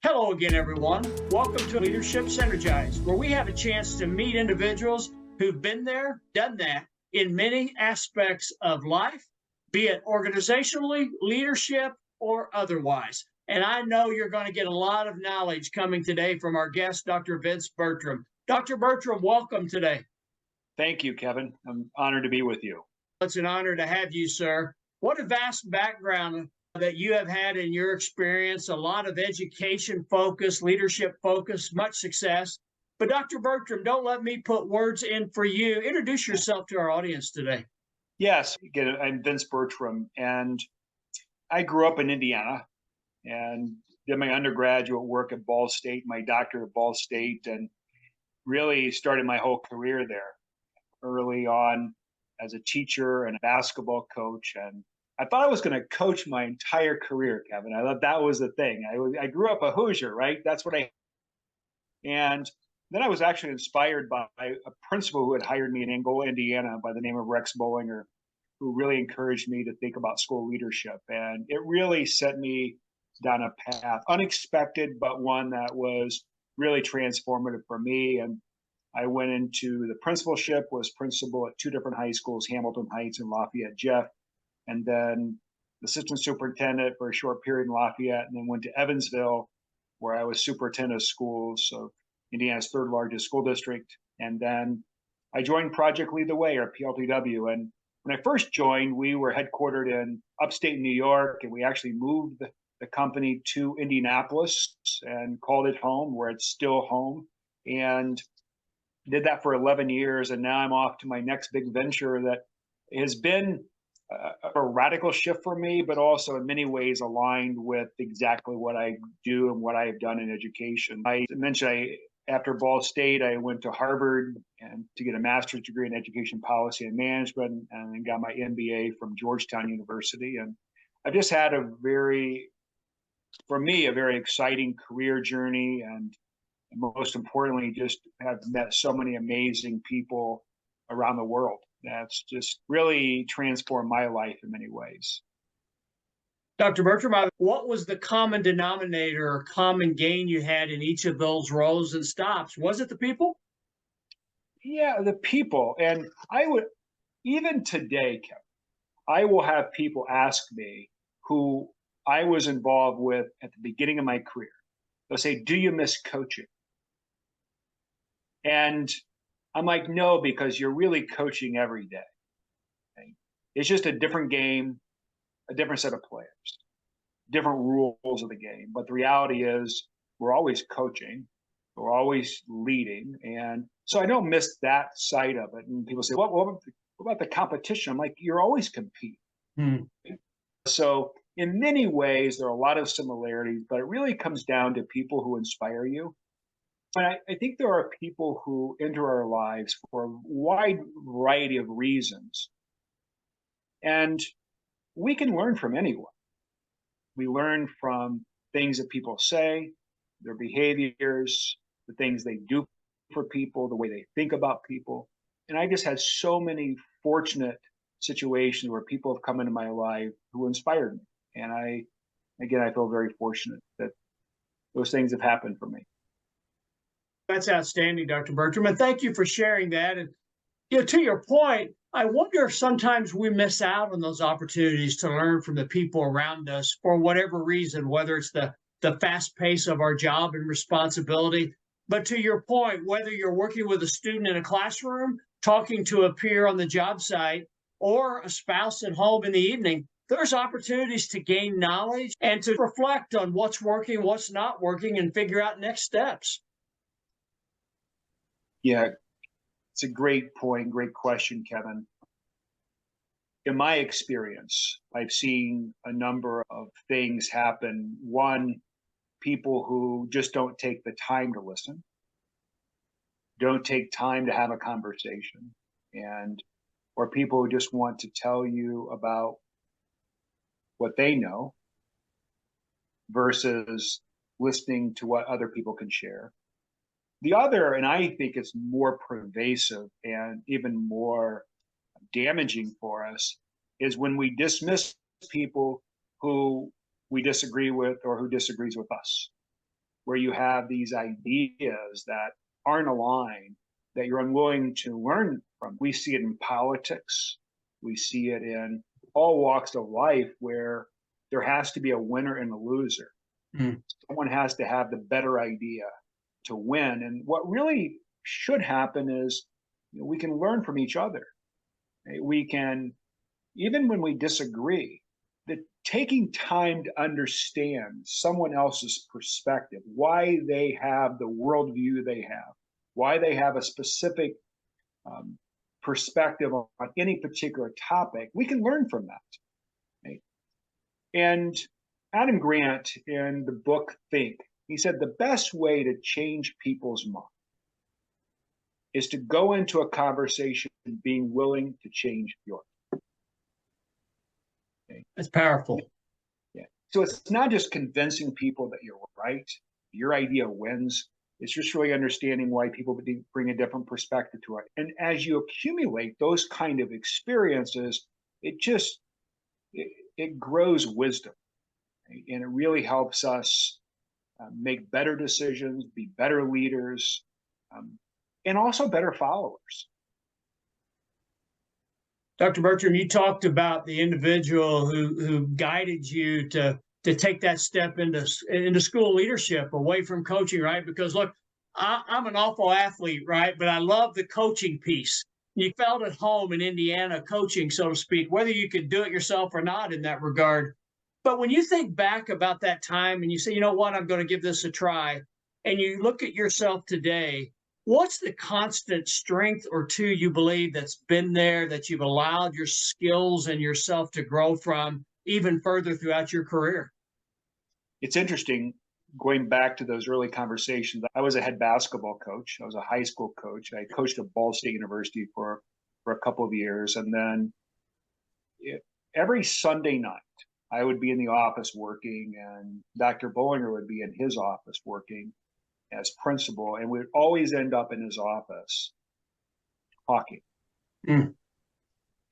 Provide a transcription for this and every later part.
Hello again, everyone. Welcome to Leadership Synergized, where we have a chance to meet individuals who've been there, done that in many aspects of life, be it organizationally, leadership, or otherwise. And I know you're going to get a lot of knowledge coming today from our guest, Dr. Vince Bertram. Dr. Bertram, welcome today. Thank you, Kevin. I'm honored to be with you. It's an honor to have you, sir. What a vast background that you have had in your experience, a lot of education focus, leadership focus, much success. But Dr. Bertram, don't let me put words in for you. Introduce yourself to our audience today. Yes, again, I'm Vince Bertram, and I grew up in Indiana and did my undergraduate work at Ball State, my doctorate at Ball State, and really started my whole career there early on as a teacher and a basketball coach. And I thought I was going to coach my entire career, Kevin. I thought that was the thing. I grew up a Hoosier, right? That's what and then I was actually inspired by a principal who had hired me in Angola, Indiana, by the name of Rex Bollinger, who really encouraged me to think about school leadership. And it really set me down a path, unexpected, but one that was really transformative for me. And I went into the principalship, was principal at two different high schools, Hamilton Heights and Lafayette Jeff, and then assistant superintendent for a short period in Lafayette, and then went to Evansville, where I was superintendent of schools of Indiana's third largest school district. And then I joined Project Lead the Way, or PLTW. And when I first joined, we were headquartered in upstate New York, and we actually moved the company to Indianapolis and called it home, where it's still home. And did that for 11 years. And now I'm off to my next big venture that has been a radical shift for me, but also in many ways aligned with exactly what I do and what I have done in education. I mentioned after Ball State, I went to Harvard and to get a master's degree in education policy and management, and then got my MBA from Georgetown University. And I've just had for me, a very exciting career journey, and most importantly, just have met so many amazing people around the world. That's just really transformed my life in many ways. Dr. Bertram, what was the common denominator or common gain you had in each of those roles and stops? Was it the people? Yeah, the people. And I would, even today, Kevin, I will have people ask me who I was involved with at the beginning of my career. They'll say, "Do you miss coaching?" And I'm like, no, because you're really coaching every day. Okay? It's just a different game, a different set of players, different rules of the game. But the reality is we're always coaching, we're always leading. And so I don't miss that side of it. And people say, what about the competition? I'm like, you're always competing. So in many ways, there are a lot of similarities, but it really comes down to people who inspire you. But I think there are people who enter our lives for a wide variety of reasons. And we can learn from anyone. We learn from things that people say, their behaviors, the things they do for people, the way they think about people. And I just had so many fortunate situations where people have come into my life who inspired me. And I feel very fortunate that those things have happened for me. That's outstanding, Dr. Bertram, and thank you for sharing that. And to your point, I wonder if sometimes we miss out on those opportunities to learn from the people around us for whatever reason, whether it's the fast pace of our job and responsibility. But to your point, whether you're working with a student in a classroom, talking to a peer on the job site, or a spouse at home in the evening, there's opportunities to gain knowledge and to reflect on what's working, what's not working, and figure out next steps. Yeah, it's a great point, great question, Kevin. In my experience, I've seen a number of things happen. One, people who just don't take the time to listen, don't take time to have a conversation, or people who just want to tell you about what they know versus listening to what other people can share. The other, and I think it's more pervasive and even more damaging for us, is when we dismiss people who we disagree with or who disagrees with us. where you have these ideas that aren't aligned, that you're unwilling to learn from. We see it in politics. We see it in all walks of life where there has to be a winner and a loser. Mm. Someone has to have the better idea to win. And what really should happen is, we can learn from each other. We can, even when we disagree, that taking time to understand someone else's perspective, why they have the worldview they have, why they have a specific perspective on any particular topic, we can learn from that. Right? And Adam Grant, in the book Think, he said the best way to change people's mind is to go into a conversation being willing to change yours. Okay? That's powerful. Yeah. So it's not just convincing people that you're right, your idea wins. It's just really understanding why people bring a different perspective to it. And as you accumulate those kind of experiences, it grows wisdom. Right? And it really helps us make better decisions, be better leaders, and also better followers. Dr. Bertram, you talked about the individual who guided you to take that step into school leadership away from coaching, right? Because look, I'm an awful athlete, right? But I love the coaching piece. You felt at home in Indiana coaching, so to speak, whether you could do it yourself or not in that regard. But when you think back about that time and you say, you know what, I'm going to give this a try, and you look at yourself today, what's the constant strength or two you believe that's been there that you've allowed your skills and yourself to grow from even further throughout your career? It's interesting, going back to those early conversations. I was a head basketball coach. I was a high school coach. I coached at Ball State University for a couple of years. And then every Sunday night, I would be in the office working, and Dr. Bollinger would be in his office working as principal, and we'd always end up in his office talking. Mm.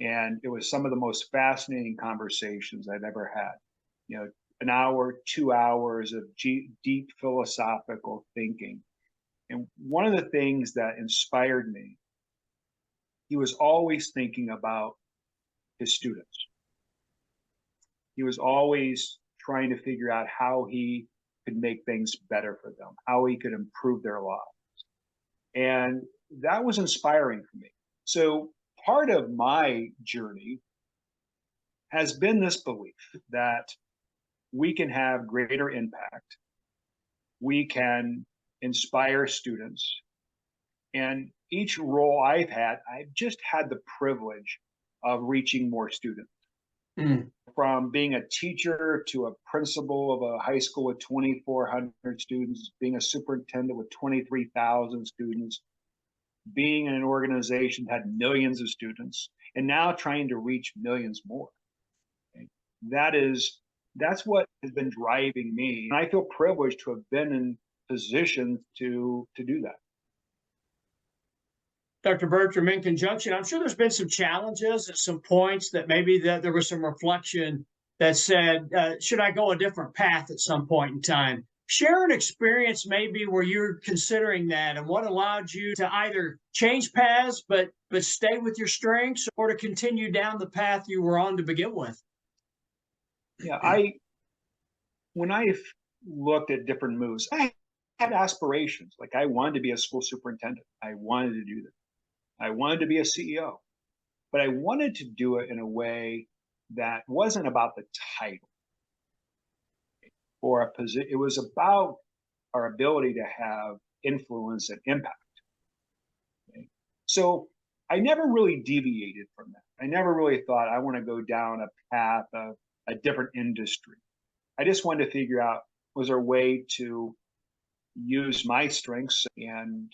And it was some of the most fascinating conversations I've ever had. An hour, 2 hours of deep philosophical thinking. And one of the things that inspired me, he was always thinking about his students. He was always trying to figure out how he could make things better for them, how he could improve their lives. And that was inspiring for me. So part of my journey has been this belief that we can have greater impact. We can inspire students. And each role I've had, I've just had the privilege of reaching more students. Mm. From being a teacher to a principal of a high school with 2,400 students, being a superintendent with 23,000 students, being in an organization that had millions of students, and now trying to reach millions more. Okay? That's what has been driving me. And I feel privileged to have been in positions to do that. Dr. Bertram, in conjunction, I'm sure there's been some challenges at some points that maybe that there was some reflection that said, should I go a different path at some point in time? Share an experience maybe where you're considering that, and what allowed you to either change paths but stay with your strengths, or to continue down the path you were on to begin with. Yeah, when I looked at different moves, I had aspirations. Like, I wanted to be a school superintendent. I wanted to do this. I wanted to be a CEO, but I wanted to do it in a way that wasn't about the title or a position. It was about our ability to have influence and impact. Okay? So I never really deviated from that. I never really thought I want to go down a path of a different industry. I just wanted to figure out, was there a way to use my strengths and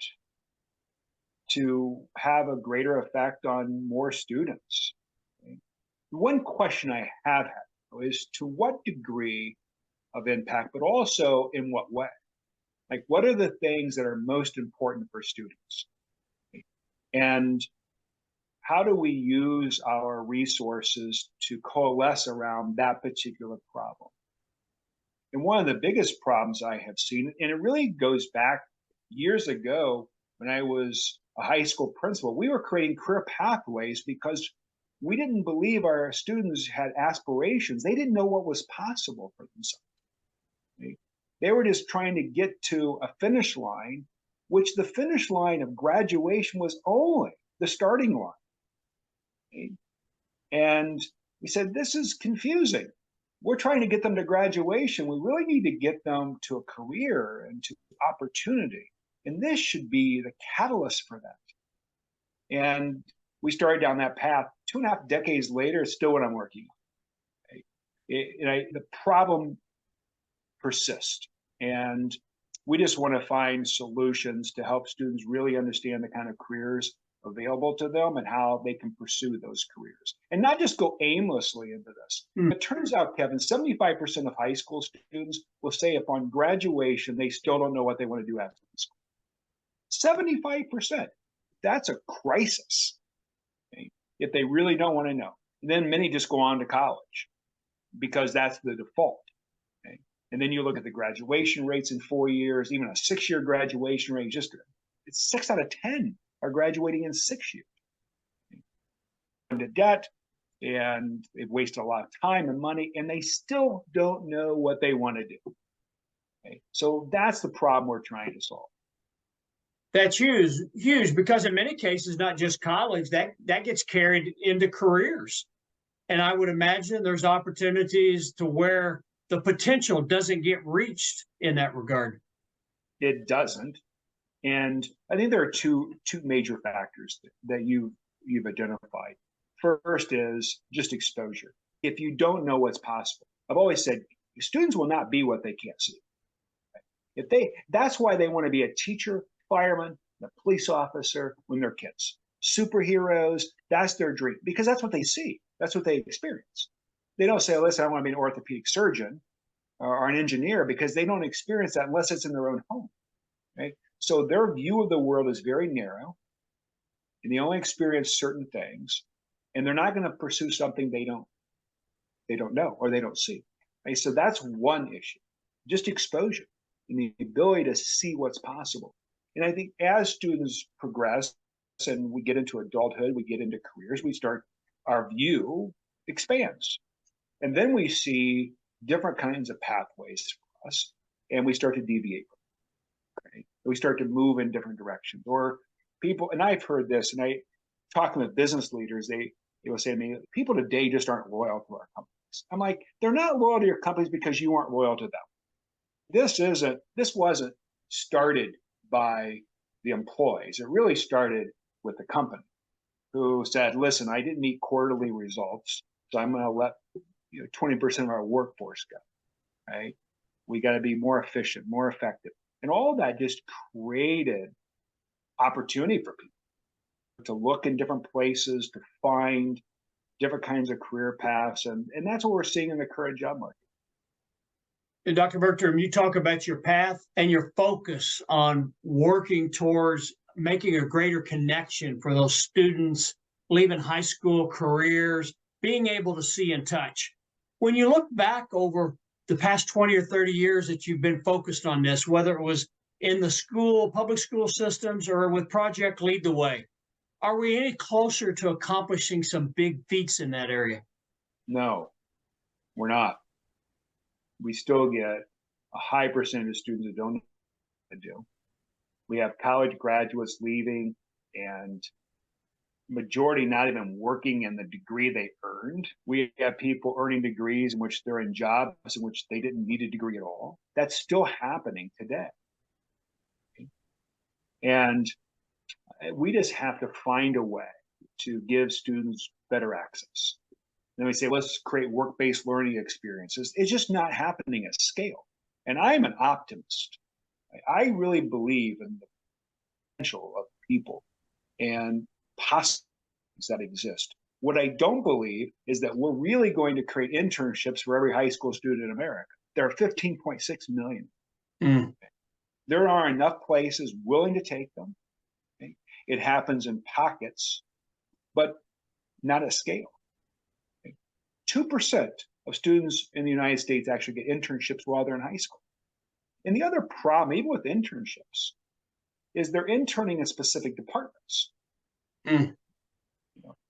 to have a greater effect on more students. Okay? One question I have had is, to what degree of impact, but also in what way? Like, what are the things that are most important for students? Okay? And how do we use our resources to coalesce around that particular problem? And one of the biggest problems I have seen, and it really goes back years ago when I was a high school principal, we were creating career pathways because we didn't believe our students had aspirations. They didn't know what was possible for themselves. They were just trying to get to a finish line, which the finish line of graduation was only the starting line. And we said, this is confusing. We're trying to get them to graduation. We really need to get them to a career and to opportunity. And this should be the catalyst for that. And we started down that path. 2.5 decades later, it's still what I'm working on. The problem persists. And we just want to find solutions to help students really understand the kind of careers available to them and how they can pursue those careers and not just go aimlessly into this. It turns out, Kevin, 75% of high school students will say upon graduation, they still don't know what they want to do after school. 75%. That's a crisis, okay, if they really don't want to know. And then many just go on to college because that's the default. Okay? And then you look at the graduation rates in 4 years, even a 6-year graduation rate, it's 6 out of 10 are graduating in 6 years. Into debt, and they've wasted a lot of time and money, and they still don't know what they want to do. Okay? So that's the problem we're trying to solve. That's huge, because in many cases, not just college, that gets carried into careers. And I would imagine there's opportunities to where the potential doesn't get reached in that regard. It doesn't. And I think there are two major factors that you've identified. First is just exposure. If you don't know what's possible, I've always said students will not be what they can't see. That's why they want to be a teacher, fireman, a police officer when they're kids. Superheroes, that's their dream because that's what they see. That's what they experience. They don't say, listen, I want to be an orthopedic surgeon or an engineer because they don't experience that unless it's in their own home. Right? So their view of the world is very narrow, and they only experience certain things, and they're not going to pursue something they don't know or they don't see. Right? So that's one issue, just exposure and the ability to see what's possible. And I think as students progress and we get into adulthood, we get into careers, our view expands, and then we see different kinds of pathways for us, and we start to deviate. Right? We start to move in different directions. Or people, and I've heard this, and I talking with business leaders, they will say to me, people today just aren't loyal to our companies. I'm like, they're not loyal to your companies because you aren't loyal to them. This wasn't started by the employees. It really started with the company who said, listen, I didn't meet quarterly results, so I'm going to let 20% of our workforce go. Right? We got to be more efficient, more effective. And all of that just created opportunity for people to look in different places, to find different kinds of career paths. And that's what we're seeing in the current job market. And Dr. Bertram, you talk about your path and your focus on working towards making a greater connection for those students leaving high school careers, being able to see and touch. When you look back over the past 20 or 30 years that you've been focused on this, whether it was in the public school systems or with Project Lead the Way, are we any closer to accomplishing some big feats in that area? No, we're not. We still get a high percentage of students that don't know what to do. We have college graduates leaving and majority not even working in the degree they earned. We have people earning degrees in which they're in jobs in which they didn't need a degree at all. That's still happening today. And we just have to find a way to give students better access. Then we say, let's create work-based learning experiences. It's just not happening at scale. And I'm an optimist. I really believe in the potential of people and possibilities that exist. What I don't believe is that we're really going to create internships for every high school student in America. There are 15.6 million. There are enough places willing to take them. Okay? It happens in pockets, but not at scale. 2% of students in the United States actually get internships while they're in high school. And the other problem, even with internships, is they're interning in specific departments. Mm.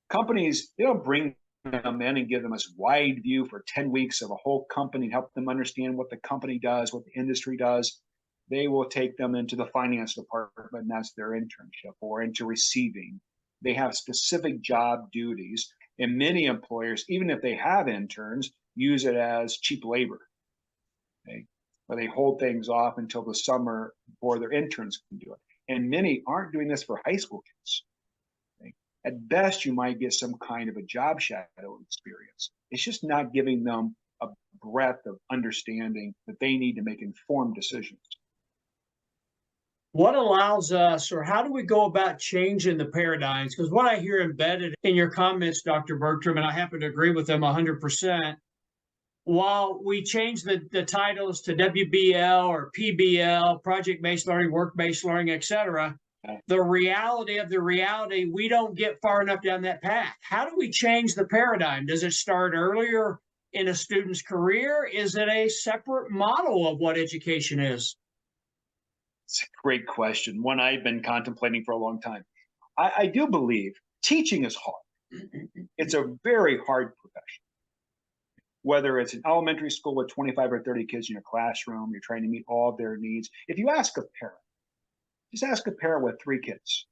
Companies, they don't bring them in and give them this wide view for 10 weeks of a whole company and help them understand what the company does, what the industry does. They will take them into the finance department, and that's their internship, or into receiving. They have specific job duties, and many employers, even if they have interns, use it as cheap labor. Okay? Where they hold things off until the summer before their interns can do it. And many aren't doing this for high school kids. Okay? At best, you might get some kind of a job shadow experience. It's just not giving them a breadth of understanding that they need to make informed decisions. What allows us, or how do we go about changing the paradigms? Because what I hear embedded in your comments, Dr. Bertram, and I happen to agree with them 100%, while we change the titles to WBL or PBL, project-based learning, work-based learning, et cetera, the reality of the reality, we don't get far enough down that path. How do we change the paradigm? Does it start earlier in a student's career? Is it a separate model of what education is? It's a great question, one I've been contemplating for a long time. I do believe teaching is hard. It's a very hard profession. Whether it's an elementary school with 25 or 30 kids in your classroom, you're trying to meet all of their needs. If you ask a parent, just ask a parent with 3 kids,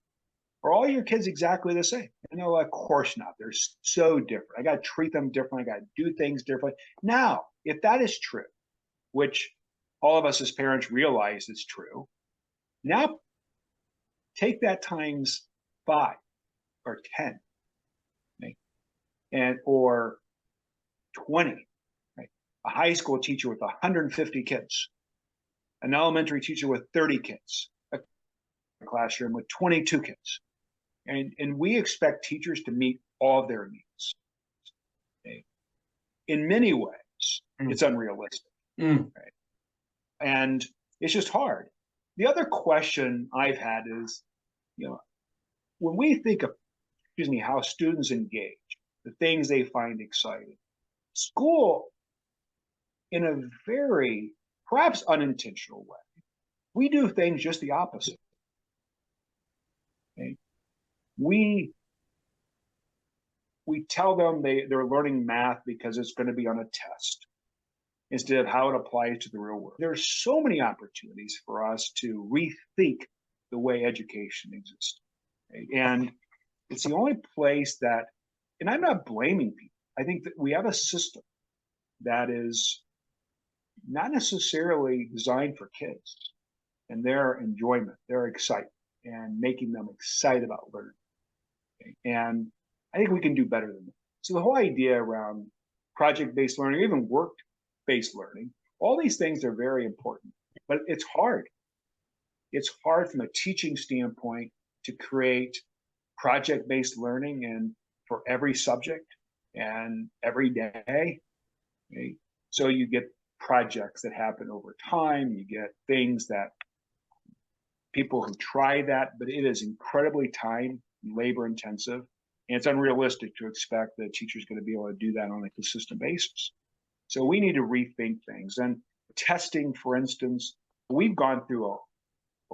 are all your kids exactly the same? And they're like, of course not. They're so different. I got to treat them differently. I got to do things differently. Now, if that is true, which all of us as parents realize is true, now take that times 5 or 10, okay? And or 20. Right? A high school teacher with 150 kids, an elementary teacher with 30 kids, a classroom with 22 kids. And we expect teachers to meet all of their needs. Okay? In many ways, it's unrealistic. Right? And it's just hard. The other question I've had is, when we think of, how students engage, the things they find exciting, school, in a very, perhaps unintentional way, we do things just the opposite. Okay? We tell them they're learning math because it's going to be on a test, instead of how it applies to the real world. There's so many opportunities for us to rethink the way education exists. Right? And it's the only place that, and I'm not blaming people, I think that we have a system that is not necessarily designed for kids and their enjoyment, their excitement, and making them excited about learning. Okay? And I think we can do better than that. So the whole idea around project-based learning, or even work-based learning, all these things are very important, but it's hard. It's hard from a teaching standpoint to create project-based learning and for every subject and every day. Okay? So you get projects that happen over time, you get things that people who try that, but it is incredibly time and labor intensive. And it's unrealistic to expect that a teacher's going to be able to do that on a consistent basis. So we need to rethink things. And testing, for instance, we've gone through a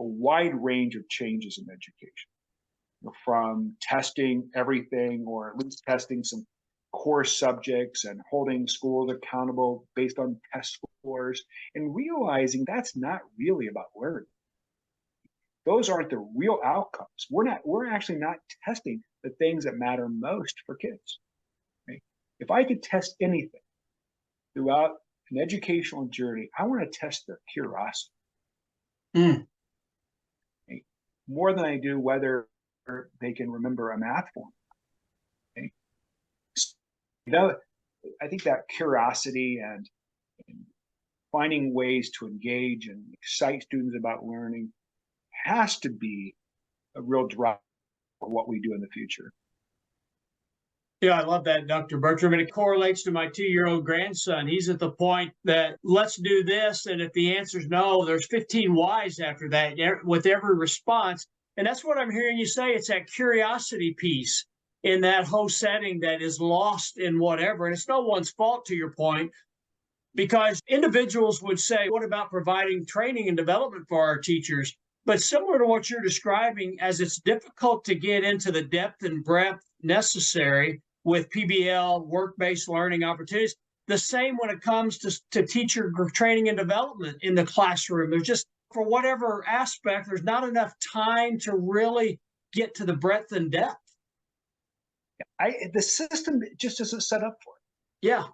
wide range of changes in education, from testing everything, or at least testing some core subjects and holding schools accountable based on test scores, and realizing that's not really about learning. Those aren't the real outcomes. We're actually not testing the things that matter most for kids. Right? If I could test anything throughout an educational journey, I want to test their curiosity. Okay? More than I do whether they can remember a math formula. Okay? I think that curiosity and finding ways to engage and excite students about learning has to be a real drive for what we do in the future. Yeah, I love that, Dr. Bertram. And it correlates to my 2-year-old grandson. He's at the point that let's do this. And if the answer is no, there's 15 whys after that with every response. And that's what I'm hearing you say. It's that curiosity piece. in that whole setting that is lost in whatever. And it's no one's fault, to your point, because individuals would say, what about providing training and development for our teachers? But similar to what you're describing, as it's difficult to get into the depth and breadth necessary with PBL, work-based learning opportunities, the same when it comes to teacher training and development in the classroom. There's just, for whatever aspect, there's not enough time to really get to the breadth and depth. The system just isn't set up for it. Yeah.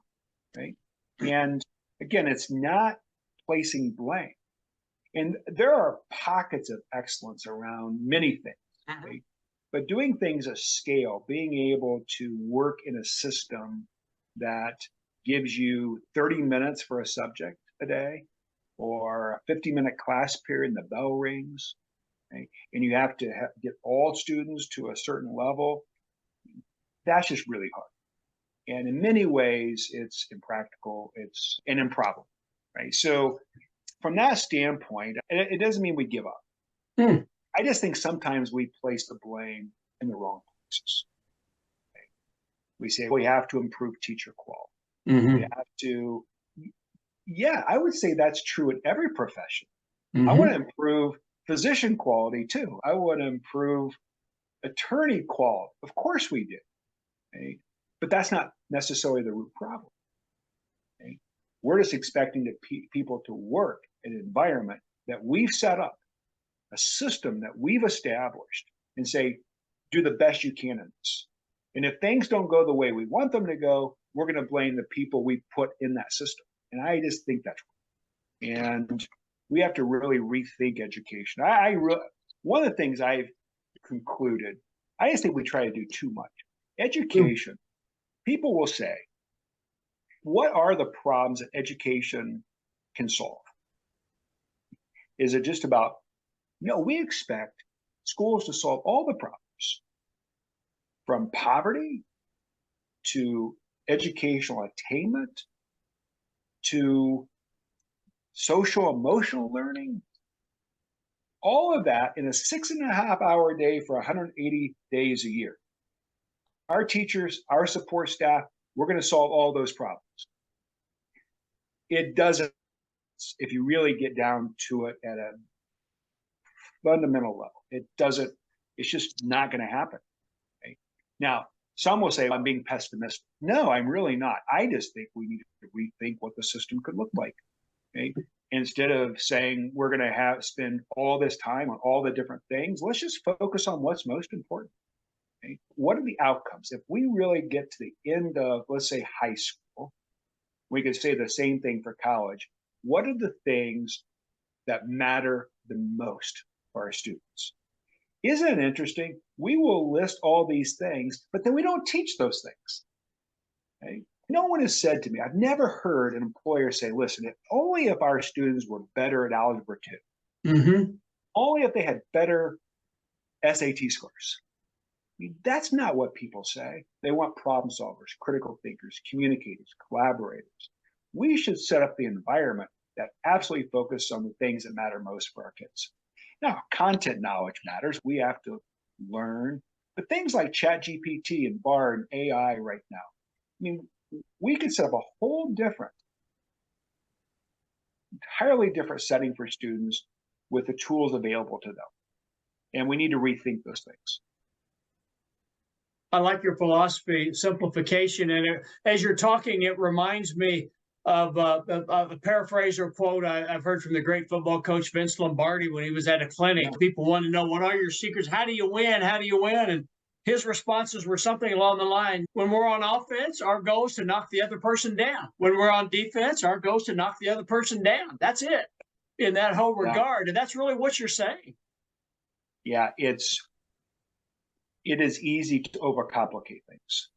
Right. And again, it's not placing blame. And there are pockets of excellence around many things. Right? But doing things at scale, being able to work in a system that gives you 30 minutes for a subject a day, or a 50-minute class period and the bell rings, right? And you have to get all students to a certain level, that's just really hard. And in many ways, it's impractical, it's an improbable, right? So from that standpoint, it doesn't mean we give up. I just think sometimes we place the blame in the wrong places. Okay? We say we have to improve teacher quality. We have to, yeah, I would say that's true in every profession. I want to improve physician quality too. I want to improve attorney quality. Of course we do. Okay? But that's not necessarily the root problem. Okay? We're just expecting people to work in an environment that we've set up, a system that we've established, and say, do the best you can in this. And if things don't go the way we want them to go, we're going to blame the people we put in that system. And I just think that's wrong. And we have to really rethink education. One of the things I've concluded, I just think we try to do too much. Education, people will say, what are the problems that education can solve? Is it just about, no, we expect schools to solve all the problems, from poverty to educational attainment to social emotional learning, all of that in a 6.5-hour day for 180 days a year. Our teachers, our support staff, we're going to solve all those problems. It doesn't, if you really get down to it at a fundamental level. It doesn't, it's just not going to happen. Okay? Now, some will say I'm being pessimistic. No, I'm really not. I just think we need to rethink what the system could look like. Okay? Instead of saying we're going to spend all this time on all the different things, let's just focus on what's most important. Okay? What are the outcomes? If we really get to the end of, let's say, high school, we could say the same thing for college. What are the things that matter the most for our students? Isn't it interesting? We will list all these things, but then we don't teach those things. Okay? No one has said to me, I've never heard an employer say, listen, only if our students were better at Algebra 2, only if they had better SAT scores. I mean, that's not what people say. They want problem solvers, critical thinkers, communicators, collaborators. We should set up the environment that absolutely focuses on the things that matter most for our kids. Now, content knowledge matters. We have to learn. But things like ChatGPT and Bard and AI right now, I mean, we could set up a whole different, entirely different setting for students with the tools available to them. And we need to rethink those things. I like your philosophy, simplification. And as you're talking, it reminds me of a paraphrase or quote I've heard from the great football coach Vince Lombardi when he was at a clinic. Yeah. People want to know, what are your secrets? How do you win? How do you win? And his responses were something along the line, when we're on offense, our goal is to knock the other person down. When we're on defense, our goal is to knock the other person down. That's it, in that whole regard. And that's really what you're saying. Yeah, it is easy to overcomplicate things,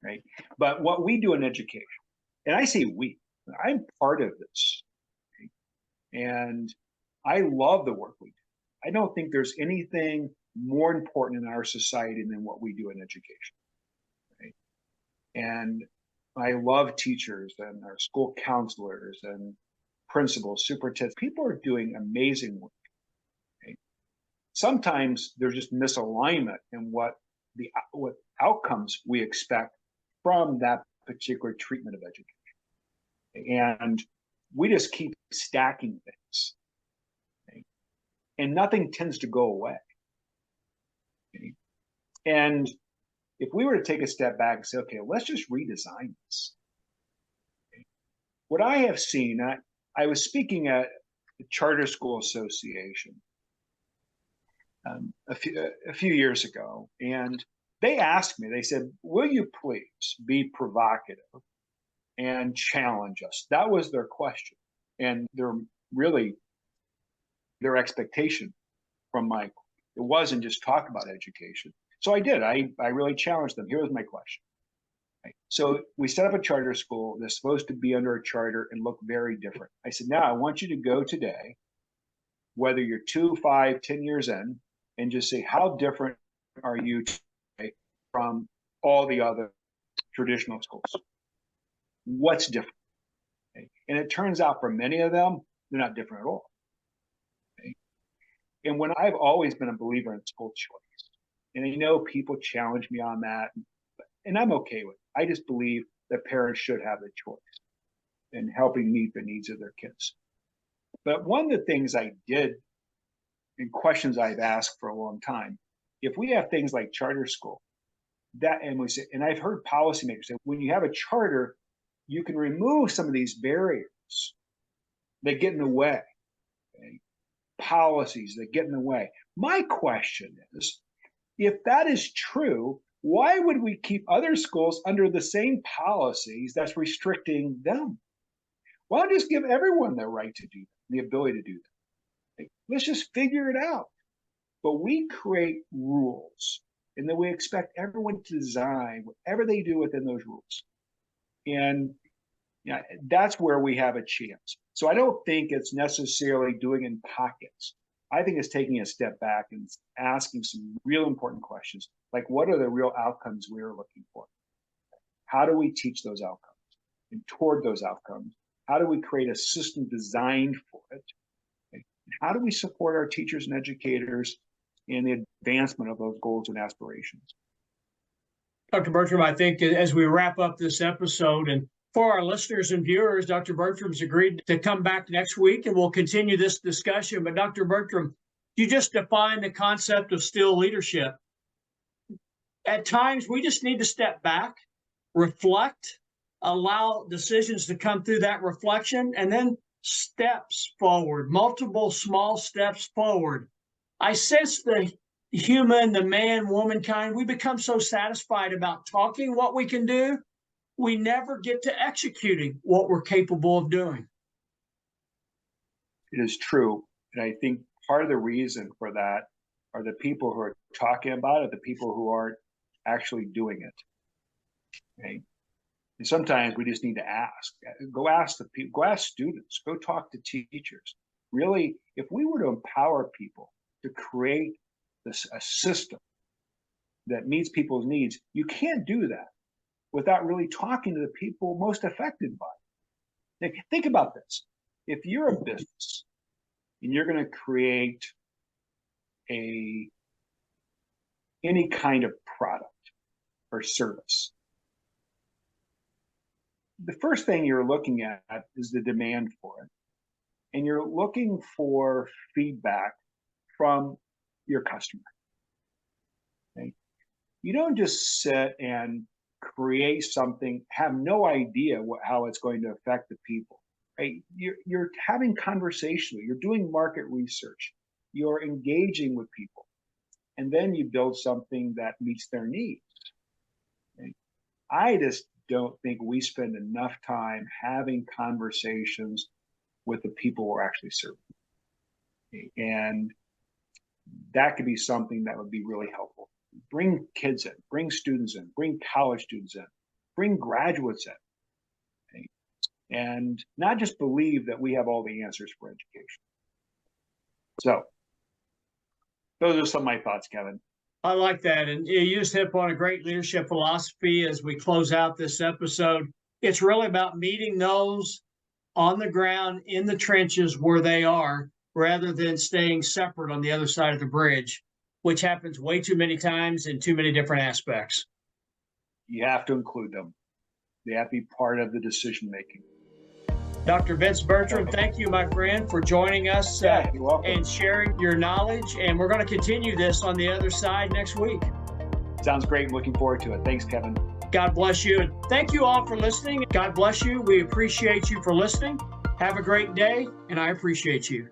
right? But what we do in education, and I say we, I'm part of this, right? And I love the work we do. I don't think there's anything more important in our society than what we do in education, right? And I love teachers and our school counselors and principals, superintendents. People are doing amazing work. Sometimes there's just misalignment in what what outcomes we expect from that particular treatment of education. And we just keep stacking things, okay? And nothing tends to go away. Okay? And if we were to take a step back and say, okay, let's just redesign this. Okay? What I have seen, I was speaking at the Charter School Association a few years ago, and they asked me, they said, will you please be provocative and challenge us? That was their question. And their expectation from it wasn't just talk about education. So I did, I really challenged them. Here was my question. Right? So we set up a charter school that's supposed to be under a charter and look very different. I said, now I want you to go today, whether you're 2, 5, 10 years in, and just say, how different are you today from all the other traditional schools? What's different? Okay? And it turns out for many of them, they're not different at all. Okay? And when I've always been a believer in school choice, and I know people challenge me on that, and I'm okay with it. I just believe that parents should have the choice in helping meet the needs of their kids. But one of the things I did, and questions I've asked for a long time, if we have things like charter school, and I've heard policymakers say, when you have a charter, you can remove some of these barriers that get in the way, okay? Policies that get in the way. My question is, if that is true, why would we keep other schools under the same policies that's restricting them? Why not just give everyone the right to do that, the ability to do that? Let's just figure it out. But we create rules, and then we expect everyone to design whatever they do within those rules. And that's where we have a chance. So I don't think it's necessarily doing in pockets. I think it's taking a step back and asking some real important questions, like what are the real outcomes we're looking for? How do we teach those outcomes? And toward those outcomes, how do we create a system designed for it? How do we support our teachers and educators in the advancement of those goals and aspirations? Dr. Bertram, I think as we wrap up this episode, and for our listeners and viewers, Dr. Bertram's agreed to come back next week and we'll continue this discussion. But Dr. Bertram, you just defined the concept of still leadership. At times, we just need to step back, reflect, allow decisions to come through that reflection, and then steps forward, multiple small steps forward. I sense the human, the man, womankind, we become so satisfied about talking what we can do, we never get to executing what we're capable of doing. It is true. And I think part of the reason for that are the people who are talking about it, the people who aren't actually doing it. Okay? And sometimes we just need to ask. Go ask the people, go ask students, go talk to teachers. Really, if we were to empower people to create a system that meets people's needs, you can't do that without really talking to the people most affected by it. Now, think about this. If you're a business and you're going to create any kind of product or service, the first thing you're looking at is the demand for it. And you're looking for feedback from your customer. Okay? You don't just sit and create something, have no idea how it's going to affect the people. Right? You're having conversation, you're doing market research, you're engaging with people, and then you build something that meets their needs. Okay? I just don't think we spend enough time having conversations with the people we're actually serving. Okay? And that could be something that would be really helpful. Bring kids in, bring students in, bring college students in, bring graduates in. Okay? And not just believe that we have all the answers for education. So those are some of my thoughts, Kevin. I like that. And you just hit upon a great leadership philosophy as we close out this episode. It's really about meeting those on the ground in the trenches where they are, rather than staying separate on the other side of the bridge. which happens way too many times in too many different aspects. You have to include them. They have to be part of the decision making. Dr. Vince Bertram, thank you, my friend, for joining us You're welcome. and sharing your knowledge. And we're going to continue this on the other side next week. Sounds great. I'm looking forward to it. Thanks, Kevin. God bless you. And thank you all for listening. God bless you. We appreciate you for listening. Have a great day, and I appreciate you.